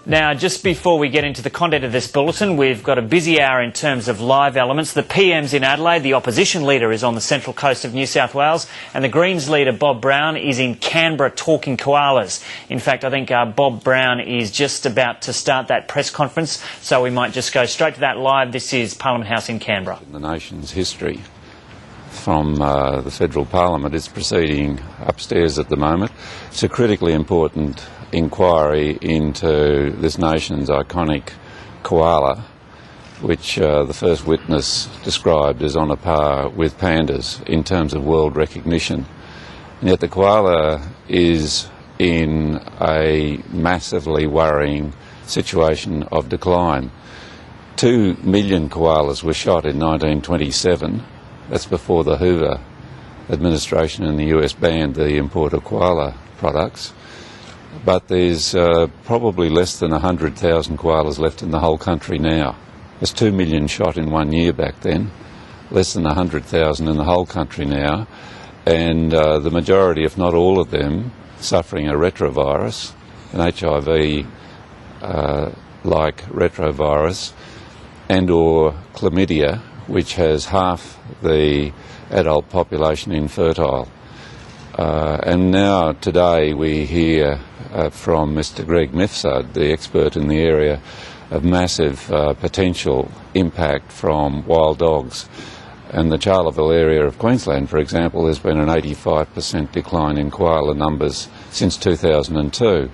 Now, just before we get into the content of this bulletin, we've got a busy hour in terms of live elements. The PM's in Adelaide, the opposition leader is on the central coast of New South Wales, and the Greens leader, Bob Brown, is in Canberra talking koalas. In fact, I think Bob Brown is just about to start that press conference, so we might just go straight to that live. This is Parliament House in Canberra. The nation's history from the federal parliament is proceeding upstairs at the moment. It's a critically important inquiry into this nation's iconic koala, which the first witness described as on a par with pandas in terms of world recognition. And yet the koala is in a massively worrying situation of decline. 2 million koalas were shot in 1927. That's before the Hoover administration in the US banned the import of koala products. But there's probably less than 100,000 koalas left in the whole country now. There's 2 million shot in 1 year back then, less than 100,000 in the whole country now, and the majority, if not all of them, suffering a retrovirus, an HIV-like retrovirus, and or chlamydia, which has half the adult population infertile. And now today we hear from Mr Greg Mifsud, the expert in the area, of massive potential impact from wild dogs. And the Charleville area of Queensland, for example, there's been an 85% decline in koala numbers since 2002,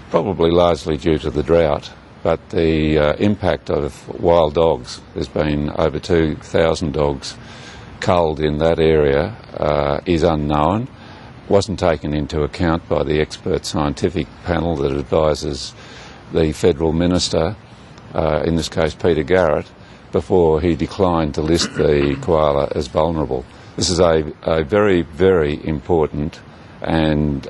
probably largely due to the drought. But the impact of wild dogs, there's been over 2,000 dogs culled in that area, is unknown. Wasn't taken into account by the expert scientific panel that advises the federal minister, in this case Peter Garrett, before he declined to list the koala as vulnerable. This is a very, very important and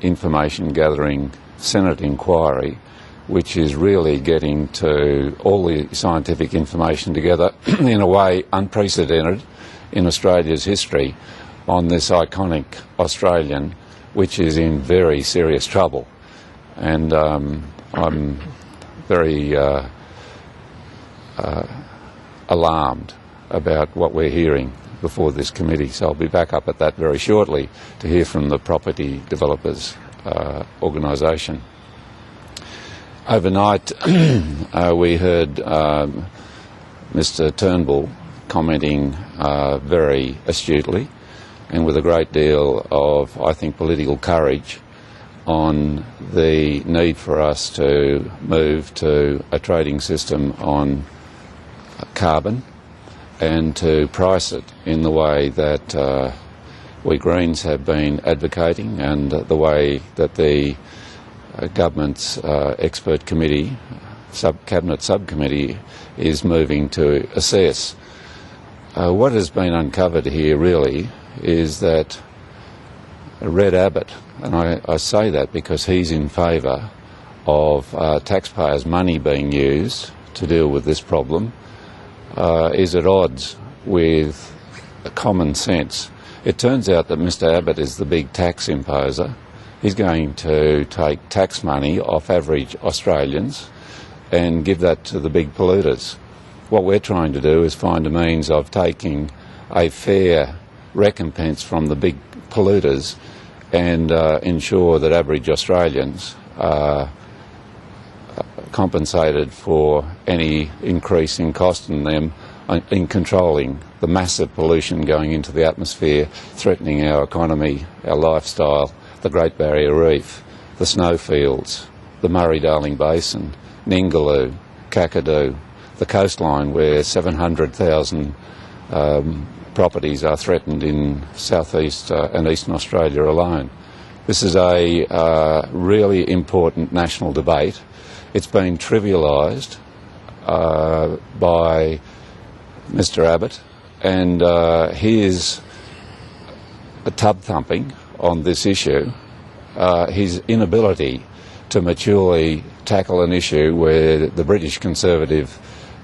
information gathering Senate inquiry, which is really getting to all the scientific information together in a way unprecedented in Australia's history on this iconic Australian, which is in very serious trouble. And I'm very alarmed about what we're hearing before this committee. So I'll be back up at that very shortly to hear from the Property Developers Organisation. Overnight, we heard Mr Turnbull commenting very astutely and with a great deal of, I think, political courage on the need for us to move to a trading system on carbon and to price it in the way that we Greens have been advocating and the way that the government's expert committee, cabinet subcommittee, is moving to assess. What has been uncovered here really is that Red Abbott, and I say that because he's in favour of taxpayers' money being used to deal with this problem, is at odds with common sense. It turns out that Mr Abbott is the big tax imposer. He's going to take tax money off average Australians and give that to the big polluters. What we're trying to do is find a means of taking a fair recompense from the big polluters and ensure that average Australians are compensated for any increase in cost in them in controlling the massive pollution going into the atmosphere, threatening our economy, our lifestyle, the Great Barrier Reef, the snowfields, the Murray-Darling Basin, Ningaloo, Kakadu, the coastline where 700,000 properties are threatened in southeast and eastern Australia alone. This is a really important national debate. It's been trivialised by Mr Abbott, and his tub thumping on this issue, his inability to maturely tackle an issue where the British Conservative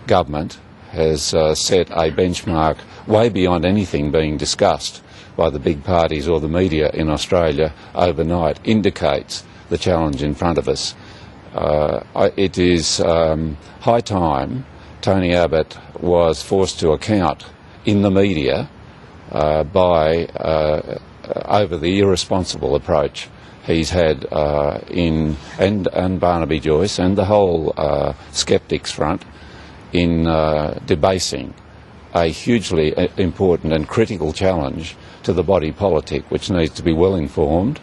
government has set a benchmark way beyond anything being discussed by the big parties or the media in Australia overnight, indicates the challenge in front of us. It is high time Tony Abbott was forced to account in the media over the irresponsible approach he's had and Barnaby Joyce and the whole Skeptics front in debasing a hugely important and critical challenge to the body politic, which needs to be well informed,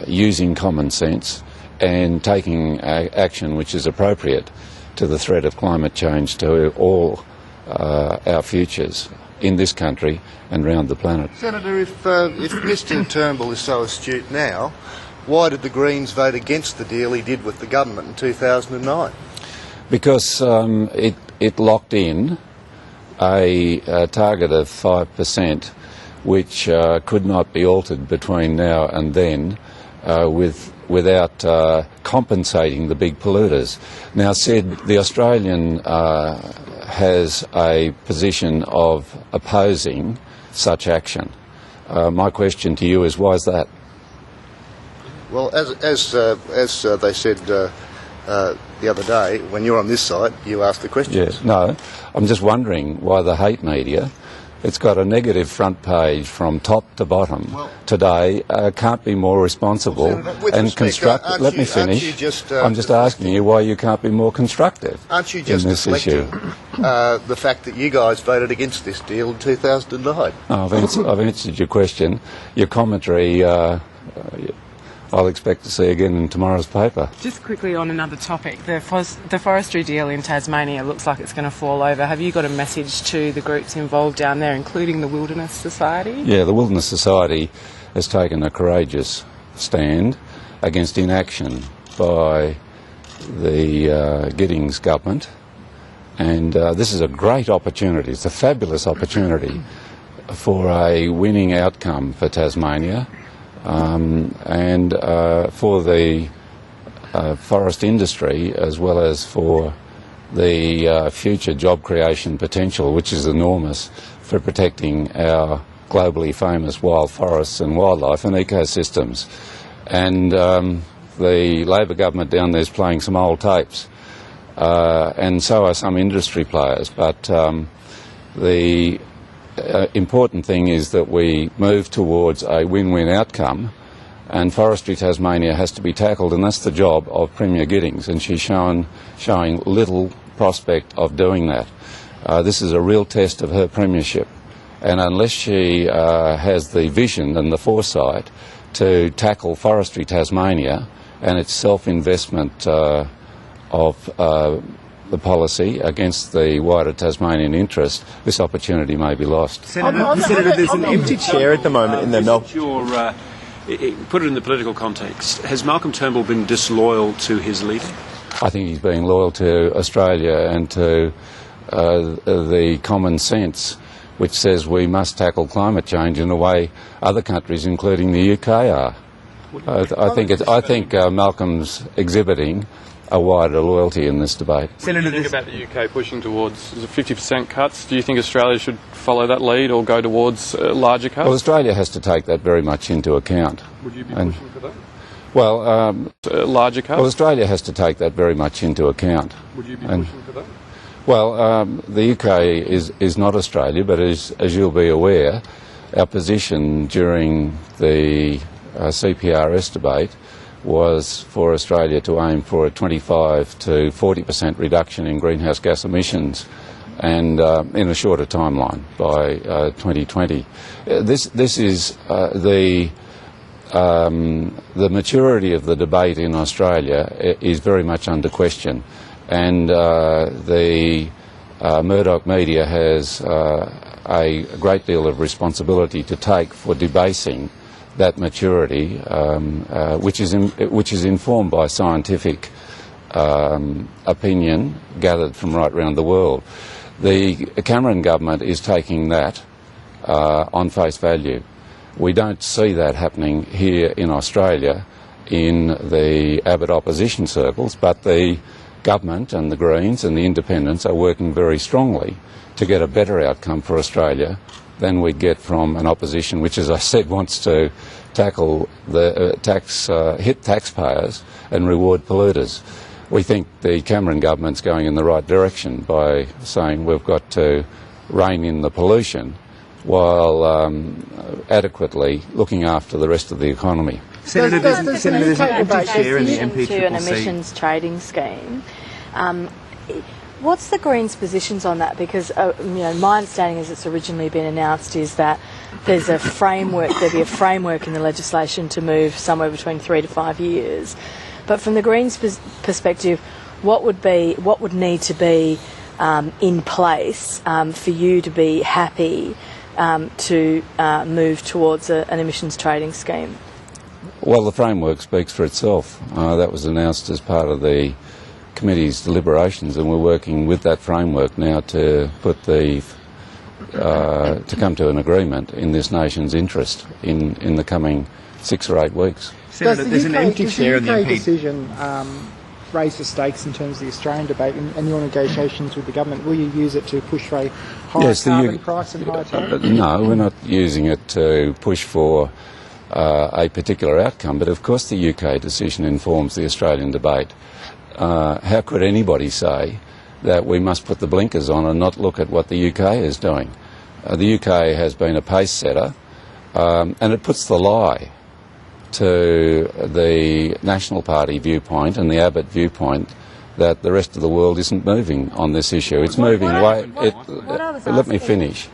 using common sense and taking action which is appropriate to the threat of climate change to all our futures in this country and around the planet. Senator, if Mr Turnbull is so astute now, why did the Greens vote against the deal he did with the government in 2009? Because it locked in a target of 5%, which could not be altered between now and then without compensating the big polluters. Now, Sid, the Australian has a position of opposing such action. My question to you is, why is that? Well, as they said the other day, when you're on this side, you asked the questions. Yes, no, I'm just wondering why the hate media, it's got a negative front page from top to bottom today, can't be more responsible and constructive. Let me finish. I'm just asking you why you can't be more constructive. Aren't you just deflecting the fact that you guys voted against this deal in 2009? I've answered your question. Your commentary I'll expect to see again in tomorrow's paper. Just quickly on another topic, the forestry deal in Tasmania looks like it's going to fall over. Have you got a message to the groups involved down there, including the Wilderness Society? Yeah, the Wilderness Society has taken a courageous stand against inaction by the Giddings government, and this is a great opportunity. It's a fabulous opportunity for a winning outcome for Tasmania. And for the forest industry, as well as for the future job creation potential, which is enormous for protecting our globally famous wild forests and wildlife and ecosystems. And the Labor government down there is playing some old tapes, and so are some industry players. But the important thing is that we move towards a win-win outcome, and Forestry Tasmania has to be tackled, and that's the job of Premier Giddings, and she's showing little prospect of doing that. This is a real test of her premiership, and unless she has the vision and the foresight to tackle Forestry Tasmania and its self-investment of the policy against the wider Tasmanian interest, this opportunity may be lost. Senator, there's an empty chair at the moment in the Put it in the political context. Has Malcolm Turnbull been disloyal to his leader? I think he's being loyal to Australia and to the common sense which says we must tackle climate change in a way other countries, including the UK, are. I think Malcolm's exhibiting a wider loyalty in this debate. Senator, what do you think about the UK pushing towards 50% cuts? Do you think Australia should follow that lead or go towards larger cuts? Well, Australia has to take that very much into account. Would you be pushing for that? Well, larger cuts? Well, Australia has to take that very much into account. Would you be pushing for that? Well, the UK is not Australia, but as you'll be aware, our position during the CPRS debate was for Australia to aim for a 25 to 40% reduction in greenhouse gas emissions, and in a shorter timeline by 2020. This is the maturity of the debate in Australia is very much under question, and the Murdoch media has a great deal of responsibility to take for debasing that maturity, which is informed by scientific opinion gathered from right around the world. The Cameron government is taking that on face value. We don't see that happening here in Australia in the Abbott opposition circles, but the government and the Greens and the Independents are working very strongly to get a better outcome for Australia than we get from an opposition which, as I said, wants to tackle the hit taxpayers and reward polluters. We think the Cameron government's going in the right direction by saying we've got to rein in the pollution while adequately looking after the rest of the economy. Senator, there's an empty chair in the MP to an emissions trading scheme. What's the Greens' positions on that? Because my understanding as it's originally been announced is that there's a framework. There'll be a framework in the legislation to move somewhere between 3 to 5 years. But from the Greens' perspective, what would need to be in place for you to be happy to move towards an emissions trading scheme? Well, the framework speaks for itself. That was announced as part of the committee's deliberations, and we're working with that framework now to put to come to an agreement in this nation's interest in the coming 6 or 8 weeks. Senator, there's an empty chair in the MP. Decision raise the stakes in terms of the Australian debate and your negotiations with the government? Will you use it to push for a higher carbon price and higher tariff? No, we're not using it to push for a particular outcome, but of course the UK decision informs the Australian debate. How could anybody say that we must put the blinkers on and not look at what the UK is doing? The UK has been a pace setter, and it puts the lie to the National Party viewpoint and the Abbott viewpoint that the rest of the world isn't moving on this issue. It's moving way. Let me finish.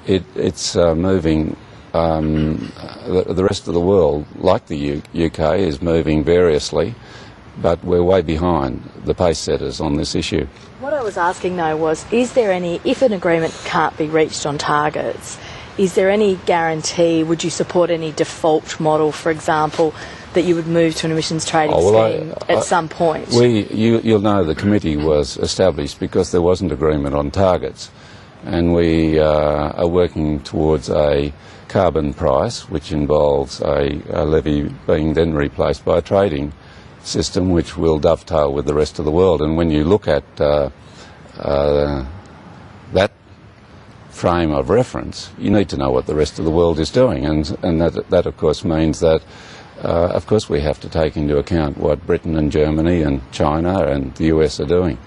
It's moving. The rest of the world, like the UK, is moving variously, but we're way behind the pace setters on this issue. What I was asking though was, is there any, if an agreement can't be reached on targets, is there any guarantee, would you support any default model, for example, that you would move to an emissions trading scheme at some point? You'll know the committee was established because there wasn't agreement on targets, and we are working towards a carbon price, which involves a levy being then replaced by a trading system which will dovetail with the rest of the world. And when you look at that frame of reference, you need to know what the rest of the world is doing, and that of course means that of course we have to take into account what Britain and Germany and China and the US are doing,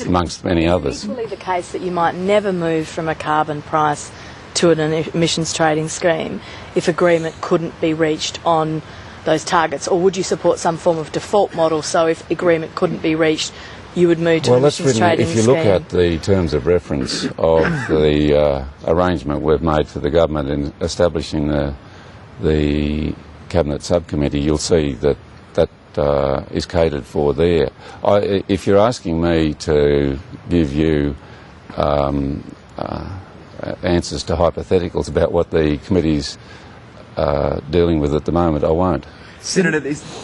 amongst many others. Is it equally the case that you might never move from a carbon price to an emissions trading scheme if agreement couldn't be reached on those targets, or would you support some form of default model, so if agreement couldn't be reached you would move to an emissions trading scheme? If you look at the terms of reference of the arrangement we've made for the government in establishing the Cabinet subcommittee, you'll see that is catered for there. If you're asking me to give you answers to hypotheticals about what the committee's dealing with at the moment, I won't. Senator,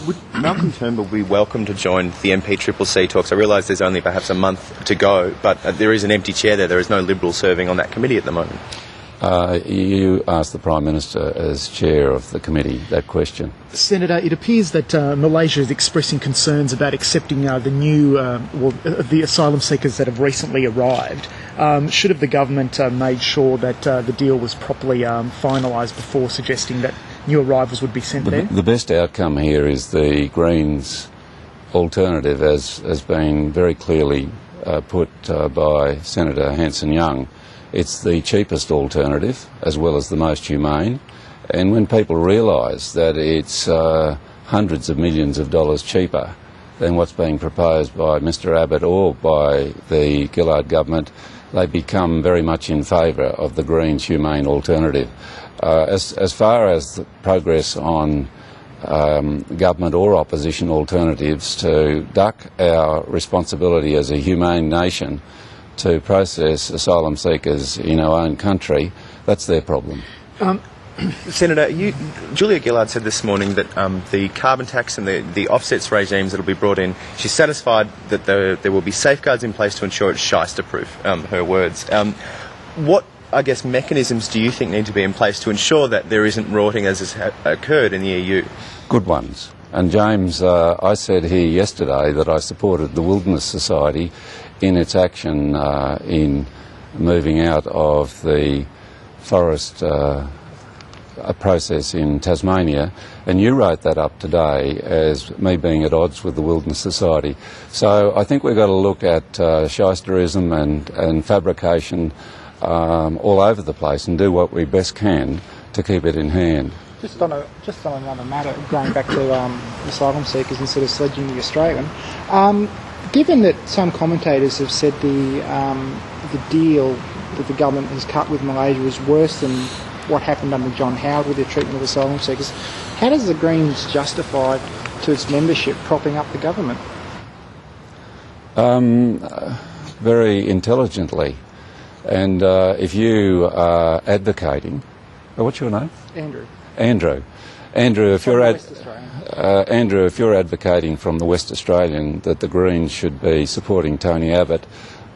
would Malcolm Turnbull be welcome to join the MPCCC talks? I realise there's only perhaps a month to go, but there is an empty chair there. There is no Liberal serving on that committee at the moment. You asked the Prime Minister as chair of the committee that question. Senator, it appears that Malaysia is expressing concerns about accepting the new the asylum seekers that have recently arrived. Should have the government made sure that the deal was properly finalised before suggesting that new arrivals would be sent there? The best outcome here is the Greens' alternative, as has been very clearly put by Senator Hanson-Young. It's the cheapest alternative, as well as the most humane. And when people realise that it's hundreds of millions of dollars cheaper than what's being proposed by Mr Abbott or by the Gillard government, they become very much in favour of the Greens' humane alternative. As far as the progress on government or opposition alternatives to duck our responsibility as a humane nation to process asylum seekers in our own country, that's their problem. Senator, Julia Gillard said this morning that the carbon tax and the offsets regimes that will be brought in, she's satisfied that there will be safeguards in place to ensure it's shyster-proof, her words. What, I guess, mechanisms do you think need to be in place to ensure that there isn't rorting as has occurred in the EU? Good ones. And James, I said here yesterday that I supported the Wilderness Society in its action in moving out of the forest a process in Tasmania, and you wrote that up today as me being at odds with the Wilderness Society. So I think we've got to look at shysterism and fabrication all over the place and do what we best can to keep it in hand. Just on another matter, going back to asylum seekers instead of sledging the Australian, given that some commentators have said the deal that the government has cut with Malaysia is worse than what happened under John Howard with their treatment of asylum seekers, how does the Greens justify to its membership propping up the government? Very intelligently. And if you are advocating... what's your name? Andrew. Andrew, if you're advocating from the West Australian that the Greens should be supporting Tony Abbott,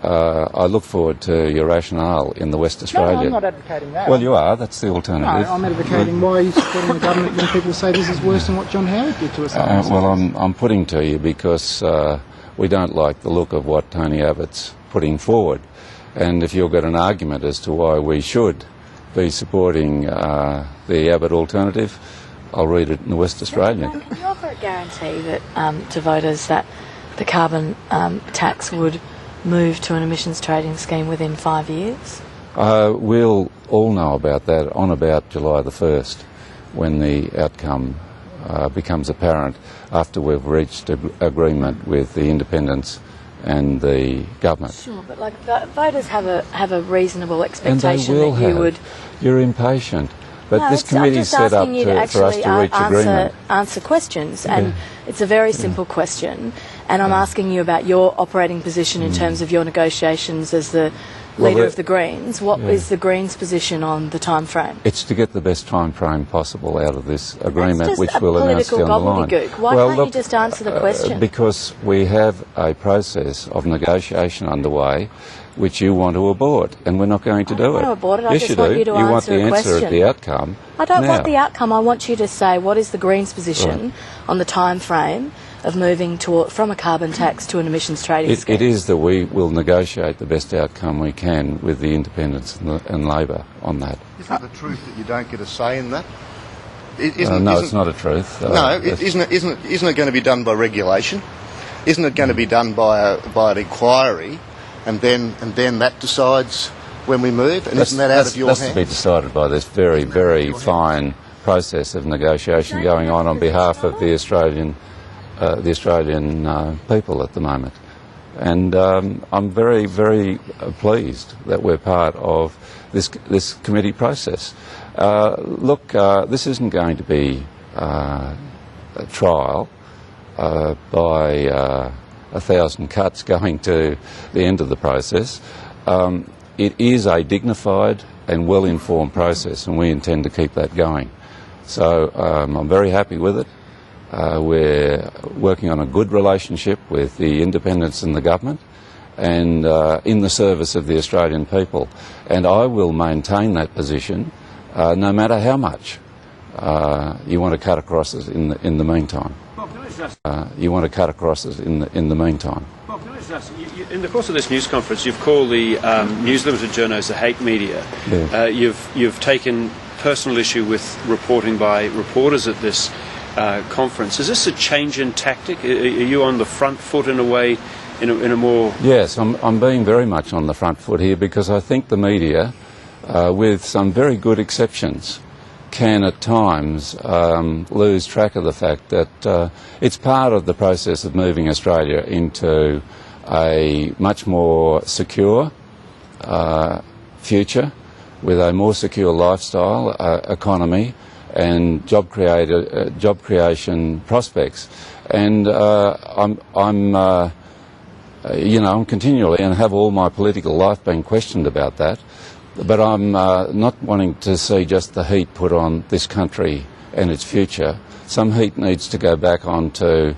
I look forward to your rationale in the West Australian. No, I'm not advocating that. Well, you are. That's the alternative. No, I'm advocating why are you supporting the government when people say this is worse than what John Howard did to us. Well, I'm putting to you because we don't like the look of what Tony Abbott's putting forward. And if you've got an argument as to why we should be supporting the Abbott alternative, I'll read it in the West Australian. Can you offer a guarantee that to voters that the carbon tax would move to an emissions trading scheme within 5 years? We'll all know about that on about July the 1st, when the outcome becomes apparent after we've reached agreement with the independents and the government. Sure, but like voters have a reasonable expectation and they will that you have. would. You're impatient, but No, this committee is set up for us to reach agreement. Answer questions, and it's a very simple question. And I'm asking you about your operating position in terms of your negotiations as the leader of the Greens. What is the Greens' position on the time frame? It's to get the best time frame possible out of this agreement, which we'll announce down the line. Why can't you just answer the question? Because we have a process of negotiation underway which you want to abort, and we're not going to do it. I don't want to abort it. I yes, just want you to answer want the a answer question. at the outcome. I don't now. want the outcome. I want you to say what is the Greens' position on the time frame of moving from a carbon tax to an emissions trading scheme. It is that we will negotiate the best outcome we can with the independents and Labor on that. Isn't it the truth that you don't get a say in that? No, it's not a truth. Isn't it going to be done by regulation? Isn't it going to be done by an inquiry, and then that decides when we move? And isn't that out of your hands? That's to be decided by this very, very fine process of negotiation going on behalf of the Australian people at the moment. And I'm very, very pleased that we're part of this committee process. Look, this isn't going to be a trial by 1,000 cuts going to the end of the process. It is a dignified and well-informed process, and we intend to keep that going. So I'm very happy with it. We're working on a good relationship with the independents and the government, and in the service of the Australian people. And I will maintain that position no matter how much you want to cut across us in the meantime. You want to cut across us in the meantime. Bob, can I just ask, in the course of this news conference, you've called the News Limited journos the hate media. Yeah. You've taken personal issue with reporting by reporters at this conference. Is this a change in tactic? Are you on the front foot in a way, in a more... Yes, I'm being very much on the front foot here because I think the media, with some very good exceptions, can at times lose track of the fact that it's part of the process of moving Australia into a much more secure future with a more secure lifestyle, economy, and job creation prospects. And I'm continually and have all my political life been questioned about that. But I'm not wanting to see just the heat put on this country and its future. Some heat needs to go back onto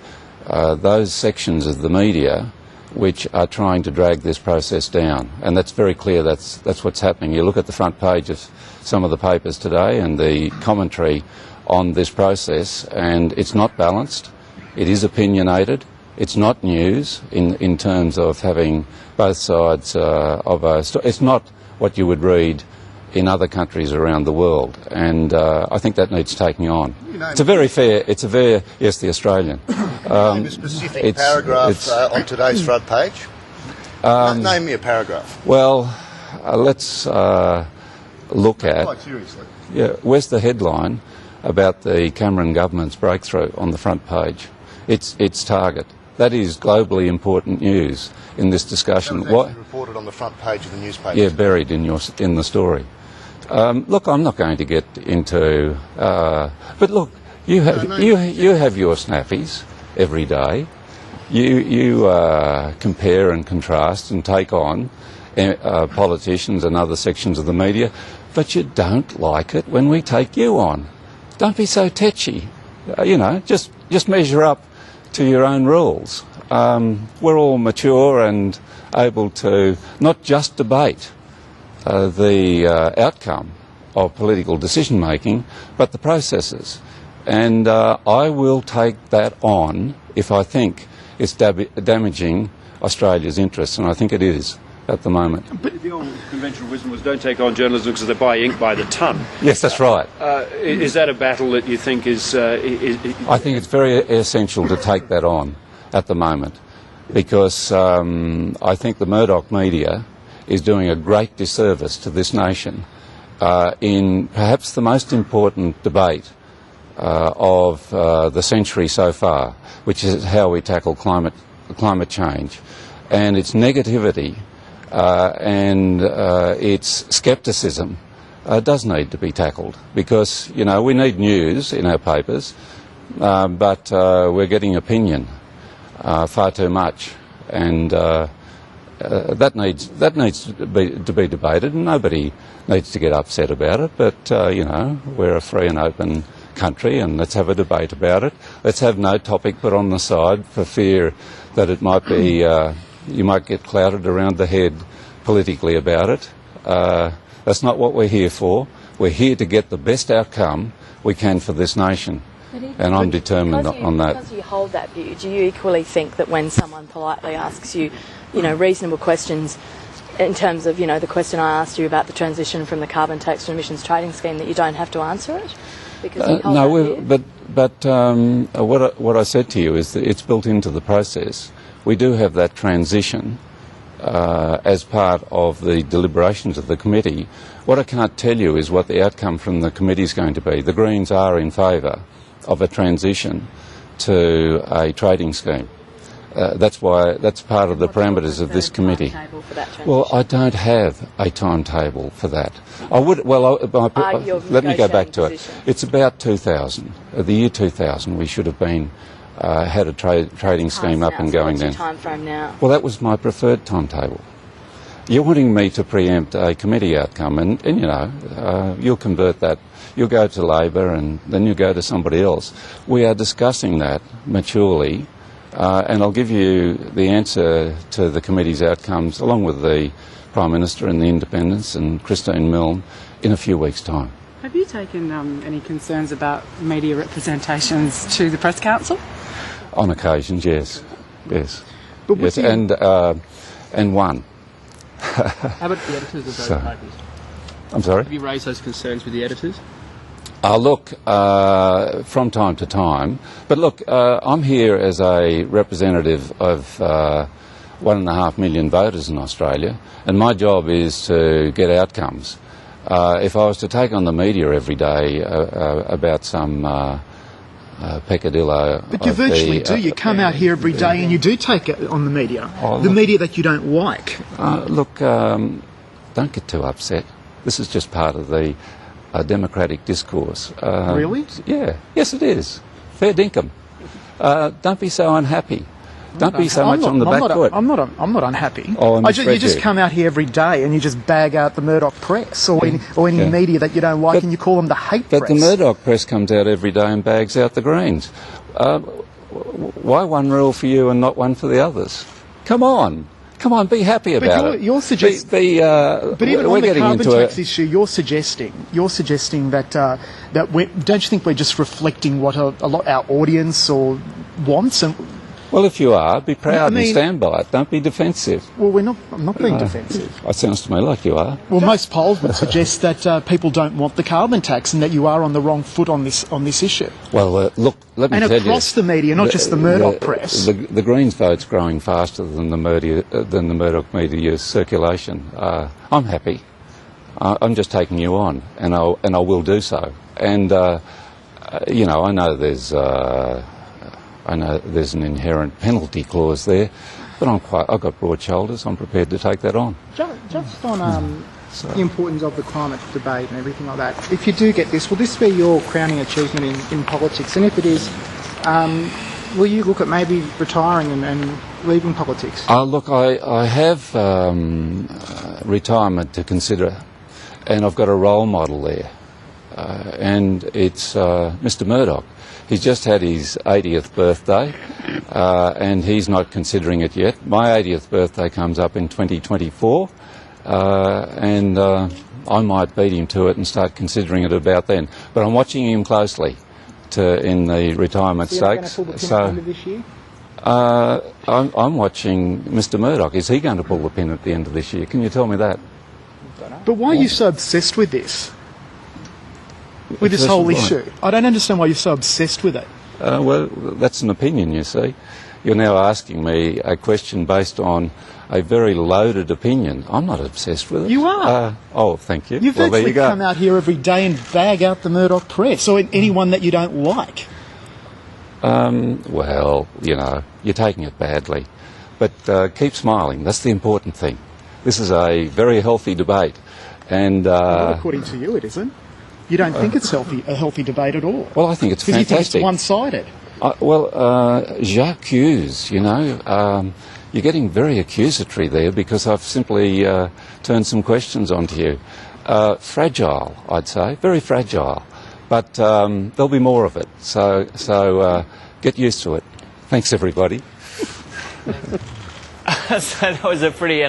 those sections of the media which are trying to drag this process down. And that's very clear. That's what's happening. You look at the front page of some of the papers today and the commentary on this process, and it's not balanced. It is opinionated. It's not news in terms of having both sides of a story. It's not what you would read in other countries around the world, and I think that needs taking on. It's a very fair. Yes, the Australian. Name a specific paragraph on today's front page. Name me a paragraph. Well, let's look at. Quite seriously. Yeah, where's the headline about the Cameron government's breakthrough on the front page? Its target. That is globally important news in this discussion. That was actually reported on the front page of the newspaper. Yeah, buried in the story. Look, I'm not going to get into. But look, you have you have your snappies every day. You compare and contrast and take on politicians and other sections of the media, but you don't like it when we take you on. Don't be so tetchy. Just measure up to your own rules. We're all mature and able to not just debate the outcome of political decision making, but the processes. And I will take that on if I think it's damaging Australia's interests, and I think it is at the moment. But the old conventional wisdom was don't take on journalism because they buy ink by the ton. Yes, that's right. Is that a battle that you think is... I think it's very essential to take that on at the moment, because I think the Murdoch media is doing a great disservice to this nation in perhaps the most important debate of the century so far, which is how we tackle climate change. And its negativity and its scepticism does need to be tackled, because, we need news in our papers, but we're getting opinion far too much, and that needs to be debated, and nobody needs to get upset about it. But we're a free and open country, and let's have a debate about it. Let's have no topic put on the side for fear that it might be you might get clouded around the head politically about it. That's not what we're here for. We're here to get the best outcome we can for this nation. And I'm determined on that. Because you hold that view, do you equally think that when someone politely asks you, reasonable questions in terms of, the question I asked you about the transition from the carbon tax to emissions trading scheme, that you don't have to answer it? Because you hold that view? But what I said to you is that it's built into the process. We do have that transition as part of the deliberations of the committee. What I can't tell you is what the outcome from the committee is going to be. The Greens are in favour of a transition to a trading scheme. That's part of the parameters of this committee. Well, I don't have a timetable for that. I would. Well, let me go back to it. It's about 2000. The year 2000, we should have been had a trading scheme up and going then. What's your time frame now? Well, that was my preferred timetable. You're wanting me to preempt a committee outcome, and you'll convert that. You'll go to Labor, and then you go to somebody else. We are discussing that maturely. And I'll give you the answer to the committee's outcomes, along with the Prime Minister and the Independents and Christine Milne, in a few weeks' time. Have you taken any concerns about media representations to the Press Council? On occasions, yes. Yes. But yes. And one. How about the editors of those papers? I'm sorry? Have you raised those concerns with the editors? Look, from time to time. But look, I'm here as a representative of 1.5 million voters in Australia, and my job is to get outcomes. If I was to take on the media every day about some peccadillo... But you virtually do. You come out here every day and you do take it on the media. The media that you don't like. Look, don't get too upset. This is just part of the democratic discourse. Really? Yeah. Yes, it is. Fair dinkum. Don't be so unhappy. Don't be so much on the back foot. I'm not unhappy. Oh, you just come out here every day and you just bag out the Murdoch press or any media that you don't like, and you call them the hate press. But the Murdoch press comes out every day and bags out the Greens. Why one rule for you and not one for the others? Come on, be happy about it. You're suggesting. But even on the carbon tax issue, you're suggesting that don't you think we're just reflecting what a lot our audience or wants? And Well, if you are, be proud I mean- and stand by it. Don't be defensive. Well, I'm not being defensive. It sounds to me like you are. Well, most polls would suggest that people don't want the carbon tax and that you are on the wrong foot on this issue. Well, look, let me And tell you. across the media, not just the Murdoch press. The Greens vote's growing faster than the Murdoch media circulation. I'm happy. I'm just taking you on, and I will do so. And you know, I know there's an inherent penalty clause there, but I've got broad shoulders. I'm prepared to take that on. Just on the importance of the climate debate and everything like that, if you do get this, will this be your crowning achievement in politics? And if it is, will you look at maybe retiring and leaving politics? Look, I have retirement to consider, and I've got a role model there, and it's Mr. Murdoch. He's just had his 80th birthday, and he's not considering it yet. My 80th birthday comes up in 2024, and I might beat him to it and start considering it about then. But I'm watching him closely in the retirement stakes. So, this year? I'm watching Mr. Murdoch. Is he going to pull the pin at the end of this year? Can you tell me that? But why are you so obsessed with this? With this whole issue? I don't understand why you're so obsessed with it. Well, that's an opinion, you see. You're now asking me a question based on a very loaded opinion. I'm not obsessed with it. You are. Oh, thank you. You virtually come out here every day and bag out the Murdoch press, or anyone that you don't like. Well, you know, you're taking it badly. But keep smiling. That's the important thing. This is a very healthy debate. And Well, according to you, it isn't. You don't think it's a healthy debate at all. Well, I think it's because fantastic. You think it's one-sided. J'accuse, you know. You're getting very accusatory there because I've simply turned some questions onto you. Fragile, I'd say. Very fragile. But there'll be more of it. So get used to it. Thanks, everybody. So that was a pretty